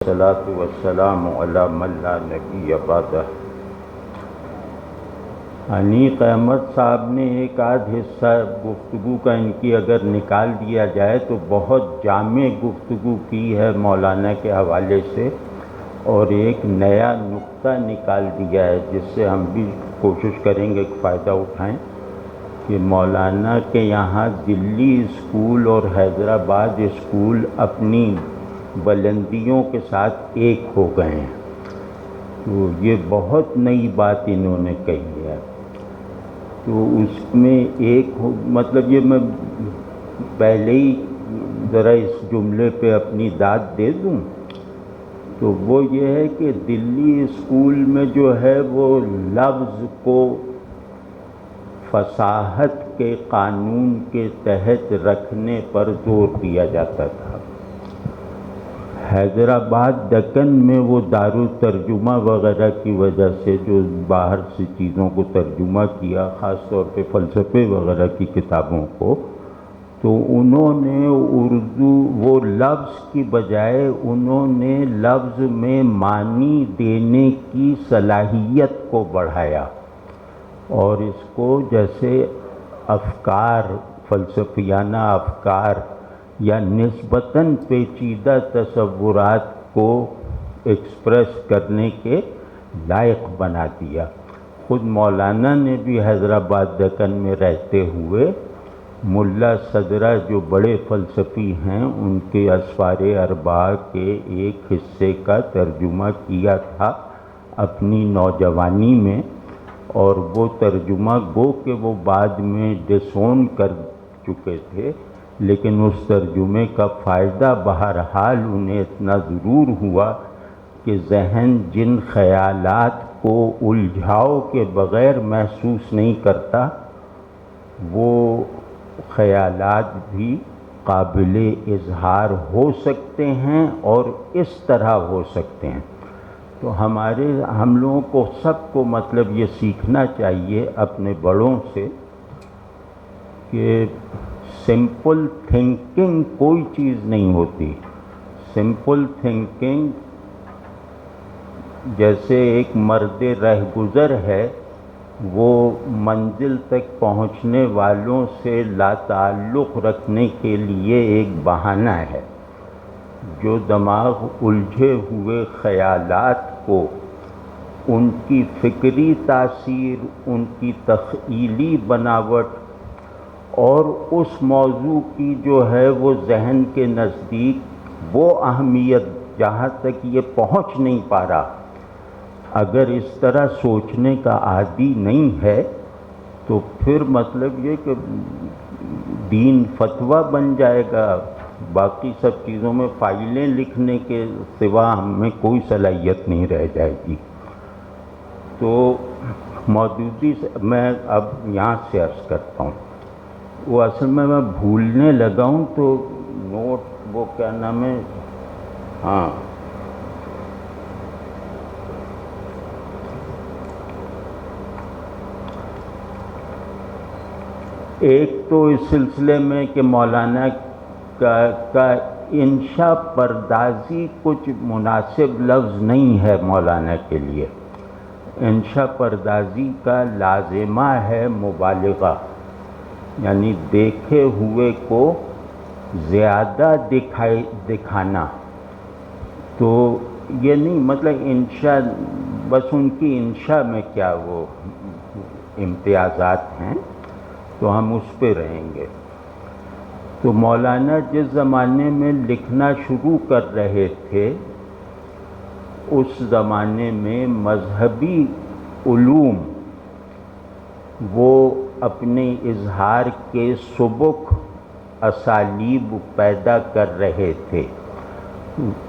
والصلاة والسلام علی من لا نبی بعدہ۔ انیق احمد صاحب نے ایک آدھ حصہ گفتگو کا ان کی اگر نکال دیا جائے تو بہت جامع گفتگو کی ہے مولانا کے حوالے سے، اور ایک نیا نقطہ نکال دیا ہے جس سے ہم بھی کوشش کریں گے کہ فائدہ اٹھائیں کہ مولانا کے یہاں دلی اسکول اور حیدرآباد اسکول اپنی بلندیوں کے ساتھ ایک ہو گئے ہیں، تو یہ بہت نئی بات انہوں نے کہی ہے۔ تو اس میں ایک مطلب یہ میں پہلے ہی ذرا اس جملے پہ اپنی داد دے دوں تو وہ یہ ہے کہ دلی اسکول میں جو ہے وہ لفظ کو فصاحت کے قانون کے تحت رکھنے پر زور دیا جاتا تھا۔ حیدرآباد دکن میں وہ دارالترجمہ وغیرہ کی وجہ سے جو باہر سے چیزوں کو ترجمہ کیا، خاص طور پہ فلسفے وغیرہ کی کتابوں کو، تو انہوں نے اردو وہ لفظ کی بجائے انہوں نے لفظ میں معنی دینے کی صلاحیت کو بڑھایا، اور اس کو جیسے افکار، فلسفیانہ افکار یا نسبتاً پیچیدہ تصورات کو ایکسپریس کرنے کے لائق بنا دیا۔ خود مولانا نے بھی حیدرآباد دکن میں رہتے ہوئے ملا صدرہ جو بڑے فلسفی ہیں ان کے اسفار اربعہ کے ایک حصے کا ترجمہ کیا تھا اپنی نوجوانی میں، اور وہ ترجمہ گو کہ وہ بعد میں ڈسون کر چکے تھے، لیکن اس ترجمے کا فائدہ بہرحال انہیں اتنا ضرور ہوا کہ ذہن جن خیالات کو الجھاؤ کے بغیر محسوس نہیں کرتا، وہ خیالات بھی قابل اظہار ہو سکتے ہیں اور اس طرح ہو سکتے ہیں۔ تو ہم لوگوں کو سب کو مطلب یہ سیکھنا چاہیے اپنے بڑوں سے کہ سمپل تھنکنگ کوئی چیز نہیں ہوتی۔ سمپل تھنکنگ جیسے ایک مرد رہگزر ہے، وہ منزل تک پہنچنے والوں سے لا تعلق رکھنے کے لیے ایک بہانہ ہے۔ جو دماغ الجھے ہوئے خیالات کو ان کی فکری تاثیر، ان کی تخیلی بناوٹ اور اس موضوع کی جو ہے وہ ذہن کے نزدیک وہ اہمیت جہاں تک یہ پہنچ نہیں پا رہا، اگر اس طرح سوچنے کا عادی نہیں ہے تو پھر مطلب یہ کہ دین فتویٰ بن جائے گا، باقی سب چیزوں میں فائلیں لکھنے کے سوا ہمیں کوئی صلاحیت نہیں رہ جائے گی۔ تو مودودی سے میں اب یہاں سے عرض کرتا ہوں، وہ اصل میں بھولنے لگا ہوں تو نوٹ وہ کیا نام ہے، ہاں ایک تو اس سلسلے میں کہ مولانا کا انشا پردازی کچھ مناسب لفظ نہیں ہے مولانا کے لیے۔ انشا پردازی کا لازمہ ہے مبالغہ، یعنی دیکھے ہوئے کو زیادہ دکھانا۔ تو یہ نہیں مطلب انشا بس ان کی انشا میں کیا وہ امتیازات ہیں تو ہم اس پہ رہیں گے۔ تو مولانا جس زمانے میں لکھنا شروع کر رہے تھے اس زمانے میں مذہبی علوم وہ اپنے اظہار کے سبک اسالیب پیدا کر رہے تھے،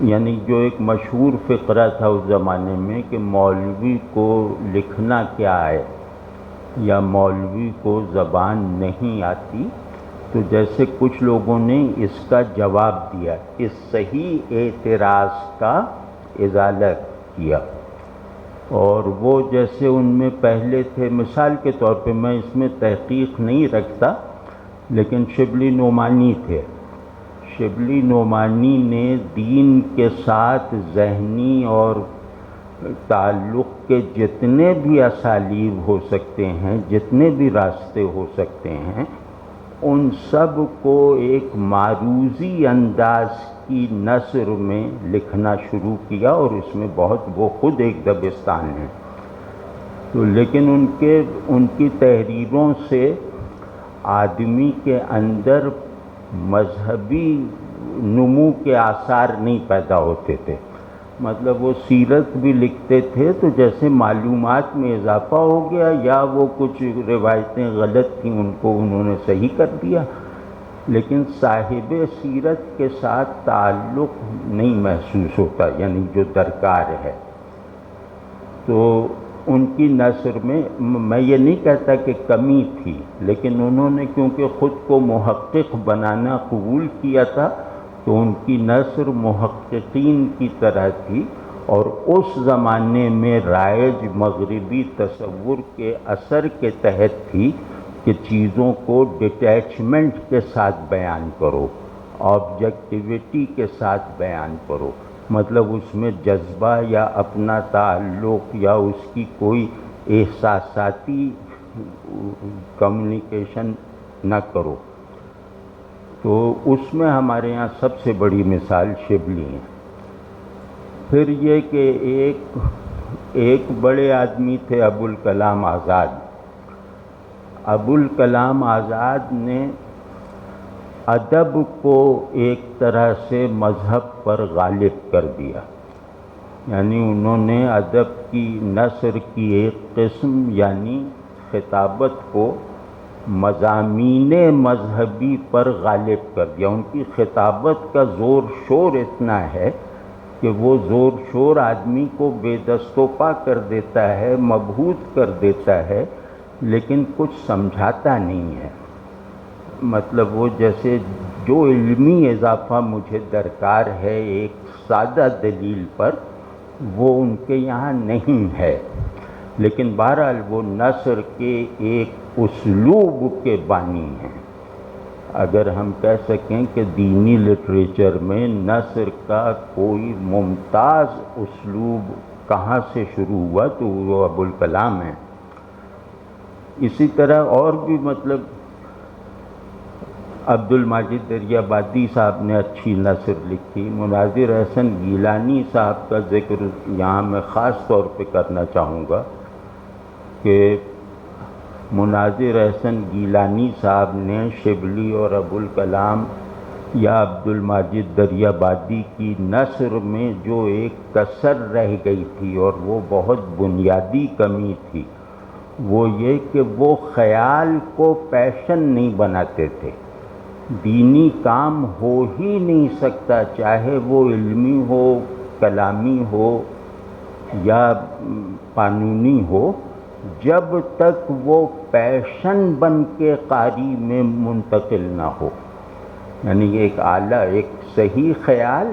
یعنی جو ایک مشہور فقرہ تھا اس زمانے میں کہ مولوی کو لکھنا کیا ہے یا مولوی کو زبان نہیں آتی، تو جیسے کچھ لوگوں نے اس کا جواب دیا، اس صحیح اعتراض کا ازالہ کیا، اور وہ جیسے ان میں پہلے تھے، مثال کے طور پہ میں اس میں تحقیق نہیں رکھتا لیکن شبلی نعمانی تھے۔ شبلی نعمانی نے دین کے ساتھ ذہنی اور تعلق کے جتنے بھی اسالیب ہو سکتے ہیں، جتنے بھی راستے ہو سکتے ہیں، ان سب کو ایک معروضی انداز کی نثر میں لکھنا شروع کیا، اور اس میں بہت، وہ خود ایک دبستان ہیں تو، لیکن ان کی تحریروں سے آدمی کے اندر مذہبی نمو کے آثار نہیں پیدا ہوتے تھے۔ مطلب وہ سیرت بھی لکھتے تھے تو جیسے معلومات میں اضافہ ہو گیا، یا وہ کچھ روایتیں غلط تھیں ان کو انہوں نے صحیح کر دیا، لیکن صاحب سیرت کے ساتھ تعلق نہیں محسوس ہوتا، یعنی جو درکار ہے۔ تو ان کی نثر میں یہ نہیں کہتا کہ کمی تھی، لیکن انہوں نے کیونکہ خود کو محقق بنانا قبول کیا تھا تو ان کی نثر محققین کی طرح تھی، اور اس زمانے میں رائج مغربی تصور کے اثر کے تحت تھی کہ چیزوں کو ڈیٹیچمنٹ کے ساتھ بیان کرو، آبجیکٹیویٹی کے ساتھ بیان کرو، مطلب اس میں جذبہ یا اپنا تعلق یا اس کی کوئی احساساتی کمیونیکیشن نہ کرو۔ تو اس میں ہمارے ہاں سب سے بڑی مثال شبلی ہیں۔ پھر یہ کہ ایک بڑے آدمی تھے ابوالکلام آزاد۔ ابوالکلام آزاد نے ادب کو ایک طرح سے مذہب پر غالب کر دیا، یعنی انہوں نے ادب کی نثر کی ایک قسم یعنی خطابت کو مضامین مذہبی پر غالب کر دیا۔ ان کی خطابت کا زور شور اتنا ہے کہ وہ زور شور آدمی کو بے دست و پا کر دیتا ہے، مبہوت کر دیتا ہے، لیکن کچھ سمجھاتا نہیں ہے۔ مطلب وہ جیسے جو علمی اضافہ مجھے درکار ہے ایک سادہ دلیل پر، وہ ان کے یہاں نہیں ہے، لیکن بہرحال وہ نثر کے ایک اسلوب کے بانی ہیں۔ اگر ہم کہہ سکیں کہ دینی لٹریچر میں نثر کا کوئی ممتاز اسلوب کہاں سے شروع ہوا تو وہ ابوالکلام ہیں۔ اسی طرح اور بھی مطلب عبد الماجد دریابادی صاحب نے اچھی نثر لکھی۔ مناظر احسن گیلانی صاحب کا ذکر یہاں میں خاص طور پہ کرنا چاہوں گا کہ مناظر احسن گیلانی صاحب نے شبلی اور ابوالکلام یا عبد الماجد دریابادی کی نثر میں جو ایک کسر رہ گئی تھی اور وہ بہت بنیادی کمی تھی، وہ یہ کہ وہ خیال کو پیشن نہیں بناتے تھے۔ دینی کام ہو ہی نہیں سکتا، چاہے وہ علمی ہو، کلامی ہو یا قانونی ہو، جب تک وہ پیشن بن کے قاری میں منتقل نہ ہو، یعنی ایک اعلیٰ، ایک صحیح خیال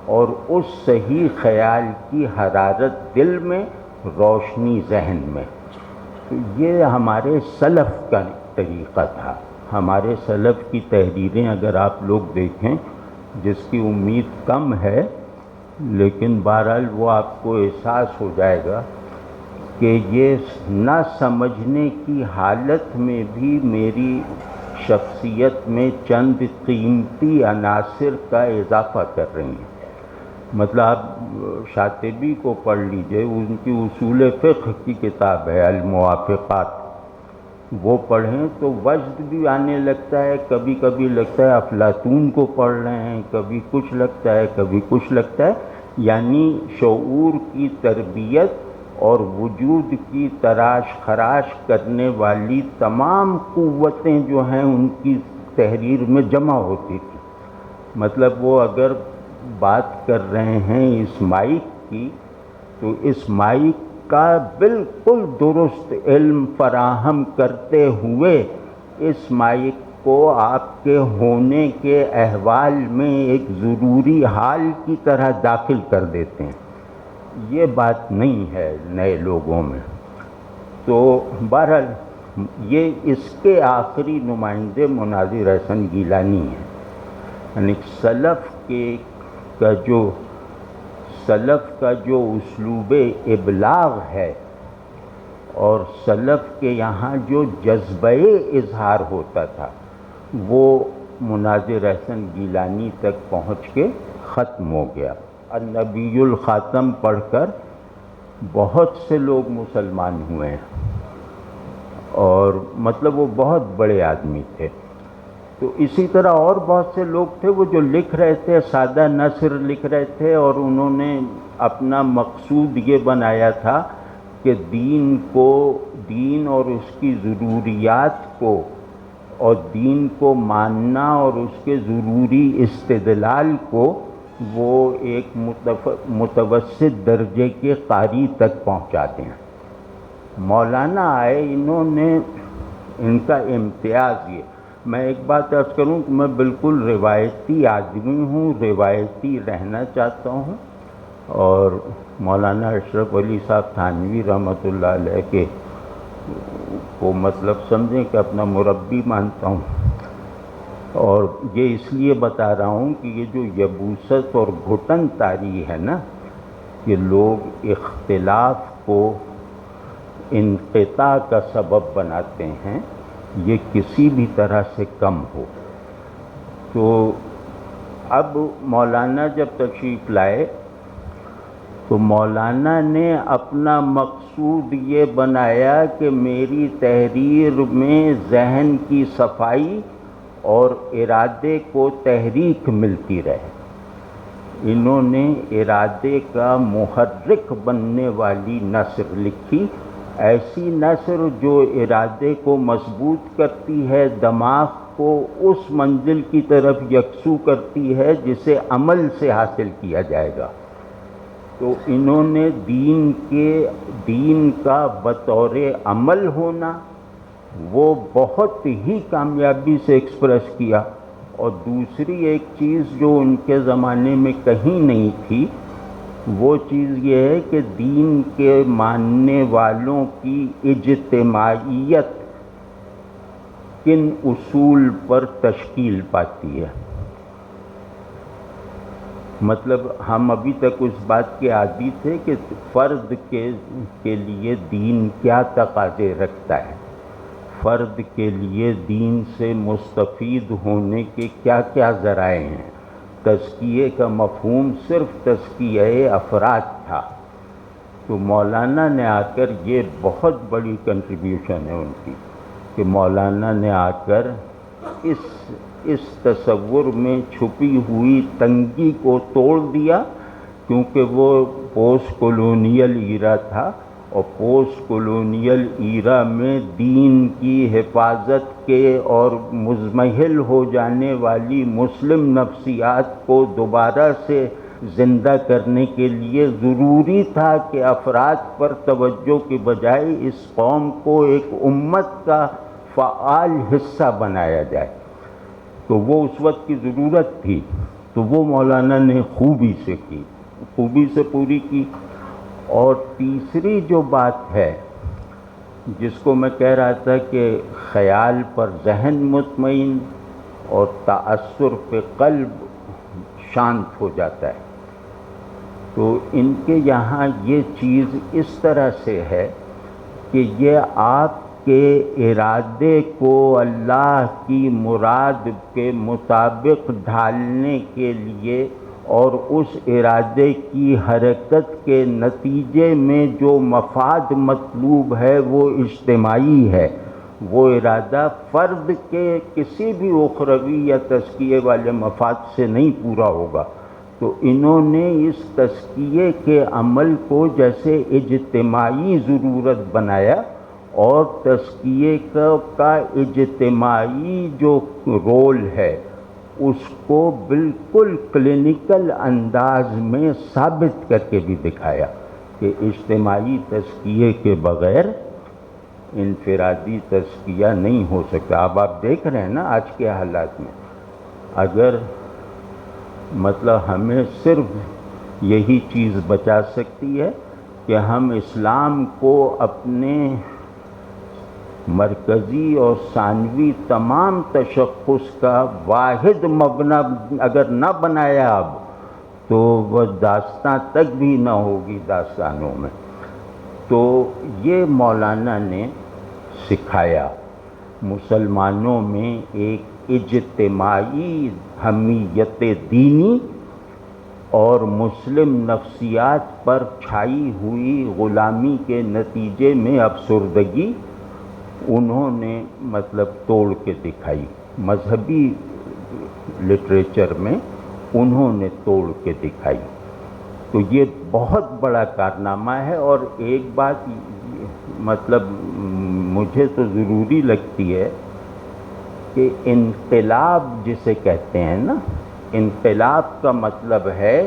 اور اس صحیح خیال کی حرارت دل میں، روشنی ذہن میں۔ تو یہ ہمارے سلف کا طریقہ تھا۔ ہمارے سلف کی تحریریں اگر آپ لوگ دیکھیں، جس کی امید کم ہے لیکن بہرحال وہ آپ کو احساس ہو جائے گا کہ یہ نہ سمجھنے کی حالت میں بھی میری شخصیت میں چند قیمتی عناصر کا اضافہ کر رہی ہیں۔ مطلب آپ شاطبی کو پڑھ لیجئے، ان کی اصول فقہ کی کتاب ہے الموافقات، وہ پڑھیں تو وجد بھی آنے لگتا ہے، کبھی کبھی لگتا ہے افلاطون کو پڑھ رہے ہیں، کبھی کچھ لگتا ہے، کبھی کچھ لگتا ہے، یعنی شعور کی تربیت اور وجود کی تراش خراش کرنے والی تمام قوتیں جو ہیں ان کی تحریر میں جمع ہوتی تھی۔ مطلب وہ اگر بات کر رہے ہیں اس مائک کی، تو اس مائک کا بالکل درست علم فراہم کرتے ہوئے اس مائک کو آپ کے ہونے کے احوال میں ایک ضروری حال کی طرح داخل کر دیتے ہیں۔ یہ بات نہیں ہے نئے لوگوں میں۔ تو بہرحال یہ اس کے آخری نمائندے مناظر احسن گیلانی ہیں۔ یعنی سلف کا جو اسلوب ابلاغ ہے اور سلف کے یہاں جو جذبہ اظہار ہوتا تھا وہ مناظر احسن گیلانی تک پہنچ کے ختم ہو گیا۔ النبی الخاتم پڑھ کر بہت سے لوگ مسلمان ہوئے ہیں، اور مطلب وہ بہت بڑے آدمی تھے۔ تو اسی طرح اور بہت سے لوگ تھے وہ جو لکھ رہے تھے، سادہ نثر لکھ رہے تھے، اور انہوں نے اپنا مقصود یہ بنایا تھا کہ دین اور اس کی ضروریات کو اور دین کو ماننا اور اس کے ضروری استدلال کو وہ ایک متوسط درجے کے قاری تک پہنچا دیں۔ مولانا آئے، انہوں نے ان کا امتیاز یہ، میں ایک بات عرض کروں کہ میں بالکل روایتی آدمی ہوں، روایتی رہنا چاہتا ہوں، اور مولانا اشرف علی صاحب تھانوی رحمۃ اللہ علیہ کے کو مطلب سمجھیں کہ اپنا مربی مانتا ہوں، اور یہ اس لیے بتا رہا ہوں کہ یہ جو یبوست اور گھٹن طاری ہے نا، کہ لوگ اختلاف کو انقطاع کا سبب بناتے ہیں، یہ کسی بھی طرح سے کم ہو۔ تو اب مولانا جب تشریف لائے تو مولانا نے اپنا مقصود یہ بنایا کہ میری تحریر میں ذہن کی صفائی اور ارادے کو تحریک ملتی رہے۔ انہوں نے ارادے کا محرک بننے والی نثر لکھی، ایسی نثر جو ارادے کو مضبوط کرتی ہے، دماغ کو اس منزل کی طرف یکسو کرتی ہے جسے عمل سے حاصل کیا جائے گا۔ تو انہوں نے دین کا بطور عمل ہونا وہ بہت ہی کامیابی سے ایکسپریس کیا، اور دوسری ایک چیز جو ان کے زمانے میں کہیں نہیں تھی، وہ چیز یہ ہے کہ دین کے ماننے والوں کی اجتماعیت کن اصول پر تشکیل پاتی ہے۔ مطلب ہم ابھی تک اس بات کے عادی تھے کہ فرد کے لیے دین کیا تقاضے رکھتا ہے، فرد کے لیے دین سے مستفید ہونے کے کیا کیا ذرائع ہیں۔ تزکیے کا مفہوم صرف تزکیہ افراد تھا، تو مولانا نے آ کر، یہ بہت بڑی کنٹریبیوشن ہے ان کی، کہ مولانا نے آ کر اس تصور میں چھپی ہوئی تنگی کو توڑ دیا، کیونکہ وہ پوسٹ کولونیل ایرا تھا، اور پوسٹ کولونیل ایرا میں دین کی حفاظت کے اور مضمحل ہو جانے والی مسلم نفسیات کو دوبارہ سے زندہ کرنے کے لیے ضروری تھا کہ افراد پر توجہ کے بجائے اس قوم کو ایک امت کا فعال حصہ بنایا جائے۔ تو وہ اس وقت کی ضرورت تھی، تو وہ مولانا نے خوبی سے پوری کی۔ اور تیسری جو بات ہے جس کو میں کہہ رہا تھا کہ خیال پر ذہن مطمئن اور تأثر پہ قلب شانت ہو جاتا ہے، تو ان کے یہاں یہ چیز اس طرح سے ہے کہ یہ آپ کے ارادے کو اللہ کی مراد کے مطابق ڈھالنے کے لیے اور اس ارادے کی حرکت کے نتیجے میں جو مفاد مطلوب ہے وہ اجتماعی ہے، وہ ارادہ فرد کے کسی بھی اخروی یا تزکیے والے مفاد سے نہیں پورا ہوگا۔ تو انہوں نے اس تزکیے کے عمل کو جیسے اجتماعی ضرورت بنایا، اور تزکیے کا اجتماعی جو رول ہے اس کو بالکل کلینکل انداز میں ثابت کر کے بھی دکھایا کہ اجتماعی تزکیے کے بغیر انفرادی تزکیہ نہیں ہو سکتا۔ اب آپ دیکھ رہے ہیں نا آج کے حالات میں، اگر مطلب ہمیں صرف یہی چیز بچا سکتی ہے کہ ہم اسلام کو اپنے مرکزی اور ثانوی تمام تشخص کا واحد مبنی اگر نہ بنایا اب تو وہ داستان تک بھی نہ ہوگی داستانوں میں. تو یہ مولانا نے سکھایا مسلمانوں میں ایک اجتماعی حمیت دینی اور مسلم نفسیات پر چھائی ہوئی غلامی کے نتیجے میں افسردگی انہوں نے مطلب توڑ کے دکھائی. مذہبی لٹریچر میں انہوں نے توڑ کے دکھائی. تو یہ بہت بڑا کارنامہ ہے. اور ایک بات مطلب مجھے تو ضروری لگتی ہے کہ انقلاب جسے کہتے ہیں نا، انقلاب کا مطلب ہے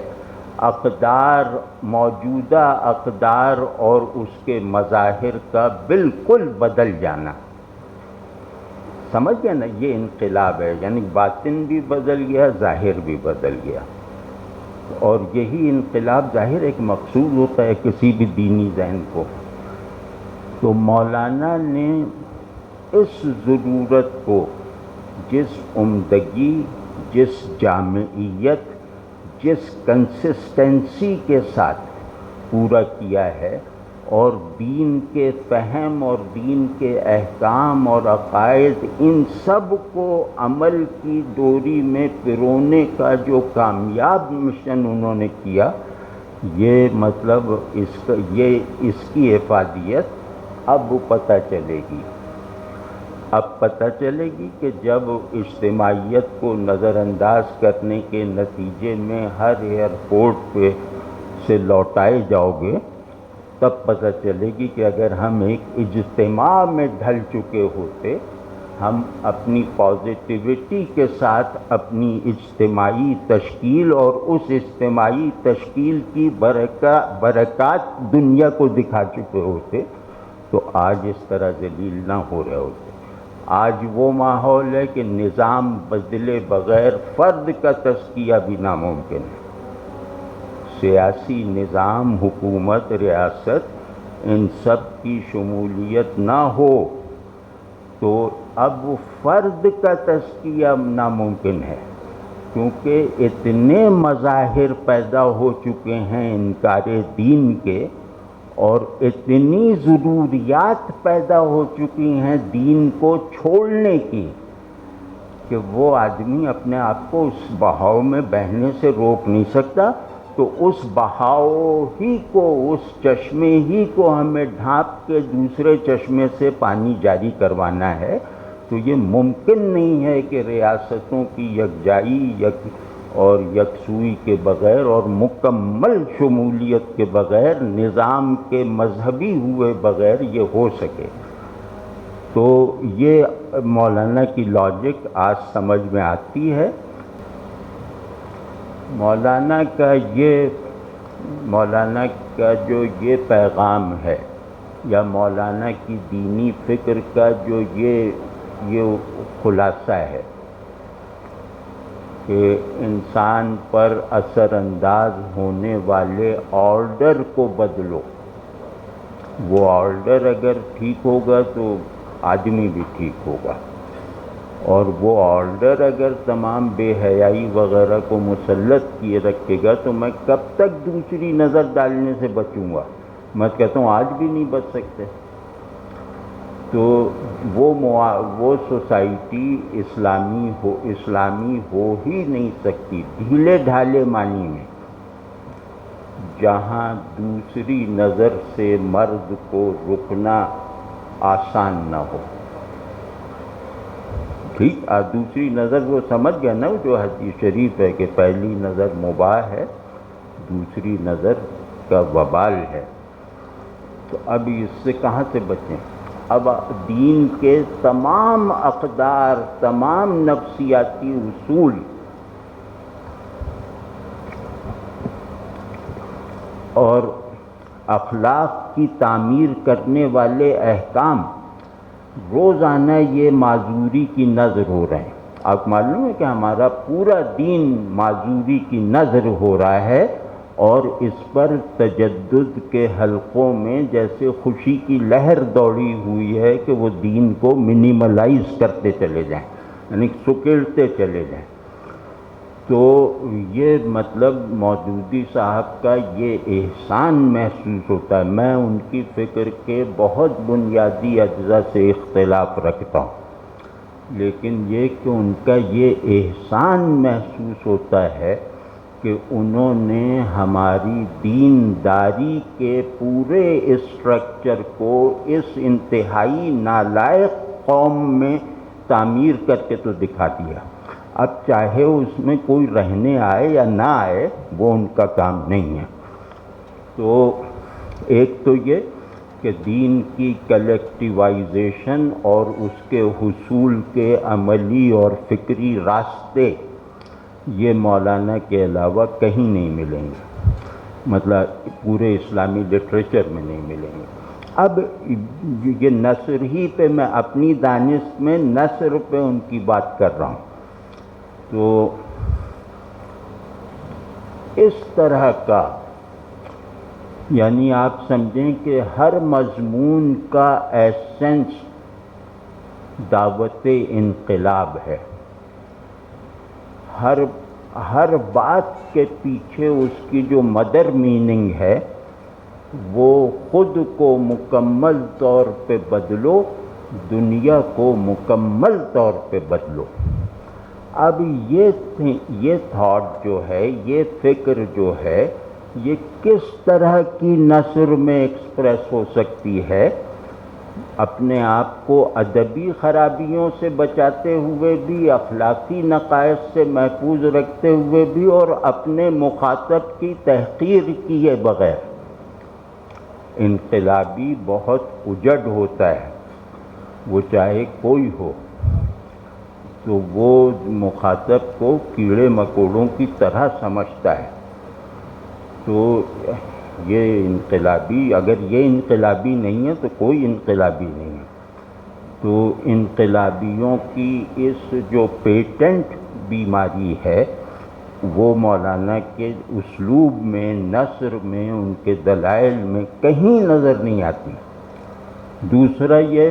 اقدار، موجودہ اقدار اور اس کے مظاہر کا بالکل بدل جانا. سمجھ گئے نا؟ یہ انقلاب ہے، یعنی باطن بھی بدل گیا، ظاہر بھی بدل گیا. اور یہی انقلاب ظاہر ایک مقصود ہوتا ہے کسی بھی دینی ذہن کو. تو مولانا نے اس ضرورت کو جس عمدگی، جس جامعیت، جس کنسسٹنسی کے ساتھ پورا کیا ہے، اور دین کے فہم اور دین کے احکام اور عقائد ان سب کو عمل کی ڈوری میں پرونے کا جو کامیاب مشن انہوں نے کیا، یہ مطلب اس کی افادیت اب پتہ چلے گی. اب پتہ چلے گی کہ جب اجتماعیت کو نظر انداز کرنے کے نتیجے میں ہر ایئرپورٹ پہ سے لوٹائے جاؤ گے، تب پتہ چلے گی کہ اگر ہم ایک اجتماع میں ڈھل چکے ہوتے، ہم اپنی پازیٹیوٹی کے ساتھ اپنی اجتماعی تشکیل اور اس اجتماعی تشکیل کی برکات دنیا کو دکھا چکے ہوتے، تو آج اس طرح ذلیل نہ ہو رہے ہوتے. آج وہ ماحول ہے کہ نظام بدلے بغیر فرد کا تزکیہ بھی ناممکن ہے. سیاسی نظام، حکومت، ریاست، ان سب کی شمولیت نہ ہو تو اب فرد کا تزکیہ ناممکن ہے، کیونکہ اتنے مظاہر پیدا ہو چکے ہیں انکار دین کے، اور اتنی ضروریات پیدا ہو چکی ہیں دین کو چھوڑنے کی، کہ وہ آدمی اپنے آپ کو اس بہاؤ میں بہنے سے روک نہیں سکتا. تو اس بہاؤ ہی کو، اس چشمے ہی کو ہمیں ڈھانپ کے دوسرے چشمے سے پانی جاری کروانا ہے. تو یہ ممکن نہیں ہے کہ ریاستوں کی یکجائی اور یکسوئی کے بغیر اور مکمل شمولیت کے بغیر، نظام کے مذہبی ہوئے بغیر یہ ہو سکے. تو یہ مولانا کی لاجک آج سمجھ میں آتی ہے. مولانا کا جو یہ پیغام ہے، یا مولانا کی دینی فکر کا جو یہ خلاصہ ہے کہ انسان پر اثر انداز ہونے والے آرڈر کو بدلو. وہ آرڈر اگر ٹھیک ہوگا تو آدمی بھی ٹھیک ہوگا، اور وہ آرڈر اگر تمام بے حیائی وغیرہ کو مسلط کیے رکھے گا تو میں کب تک دوسری نظر ڈالنے سے بچوں گا؟ میں کہتا ہوں آج بھی نہیں بچ سکتے. تو وہ سوسائٹی اسلامی ہو ہی نہیں سکتی ڈھیلے ڈھالے معنی میں، جہاں دوسری نظر سے مرد کو رکنا آسان نہ ہو. ٹھیک، دوسری نظر وہ سمجھ گیا نا، جو حدیث شریف ہے کہ پہلی نظر مباح ہے، دوسری نظر کا وبال ہے. تو اب اس سے کہاں سے بچیں؟ اب دین کے تمام اقدار، تمام نفسیاتی اصول اور اخلاق کی تعمیر کرنے والے احکام روزانہ یہ معذوری کی نظر ہو رہے ہیں. آپ معلوم ہے کہ ہمارا پورا دین معذوری کی نظر ہو رہا ہے، اور اس پر تجدد کے حلقوں میں جیسے خوشی کی لہر دوڑی ہوئی ہے کہ وہ دین کو منیملائز کرتے چلے جائیں، یعنی سکیڑتے چلے جائیں۔ تو یہ مطلب مودودی صاحب کا یہ احسان محسوس ہوتا ہے۔ میں ان کی فکر کے بہت بنیادی اجزاء سے اختلاف رکھتا ہوں، لیکن یہ کہ ان کا یہ احسان محسوس ہوتا ہے کہ انہوں نے ہماری دینداری کے پورے اسٹرکچر کو اس انتہائی نالائق قوم میں تعمیر کر کے تو دکھا دیا۔ اب چاہے اس میں کوئی رہنے آئے یا نہ آئے، وہ ان کا کام نہیں ہے۔ تو ایک تو یہ کہ دین کی کلیکٹیوائزیشن اور اس کے حصول کے عملی اور فکری راستے یہ مولانا کے علاوہ کہیں نہیں ملیں گے، مطلب پورے اسلامی لٹریچر میں نہیں ملیں گے۔ اب یہ نثر ہی پہ میں اپنی دانش میں نثر پہ ان کی بات کر رہا ہوں، تو اس طرح کا یعنی آپ سمجھیں کہ ہر مضمون کا ایسنس دعوت انقلاب ہے، ہر بات کے پیچھے اس کی جو مدر میننگ ہے وہ خود کو مکمل طور پہ بدلو، دنیا کو مکمل طور پہ بدلو۔ اب یہ تھاٹ جو ہے، یہ فکر جو ہے، یہ کس طرح کی نثر میں ایکسپریس ہو سکتی ہے؟ اپنے آپ کو ادبی خرابیوں سے بچاتے ہوئے بھی، اخلاقی نقائص سے محفوظ رکھتے ہوئے بھی، اور اپنے مخاطب کی تحقیر کیے بغیر۔ انقلابی بہت اجڑ ہوتا ہے، وہ چاہے کوئی ہو، تو وہ مخاطب کو کیڑے مکوڑوں کی طرح سمجھتا ہے۔ تو یہ انقلابی، اگر یہ انقلابی نہیں ہے تو کوئی انقلابی نہیں ہے۔ تو انقلابیوں کی اس جو پیٹنٹ بیماری ہے وہ مولانا کے اسلوب میں، نثر میں، ان کے دلائل میں کہیں نظر نہیں آتی۔ دوسرا یہ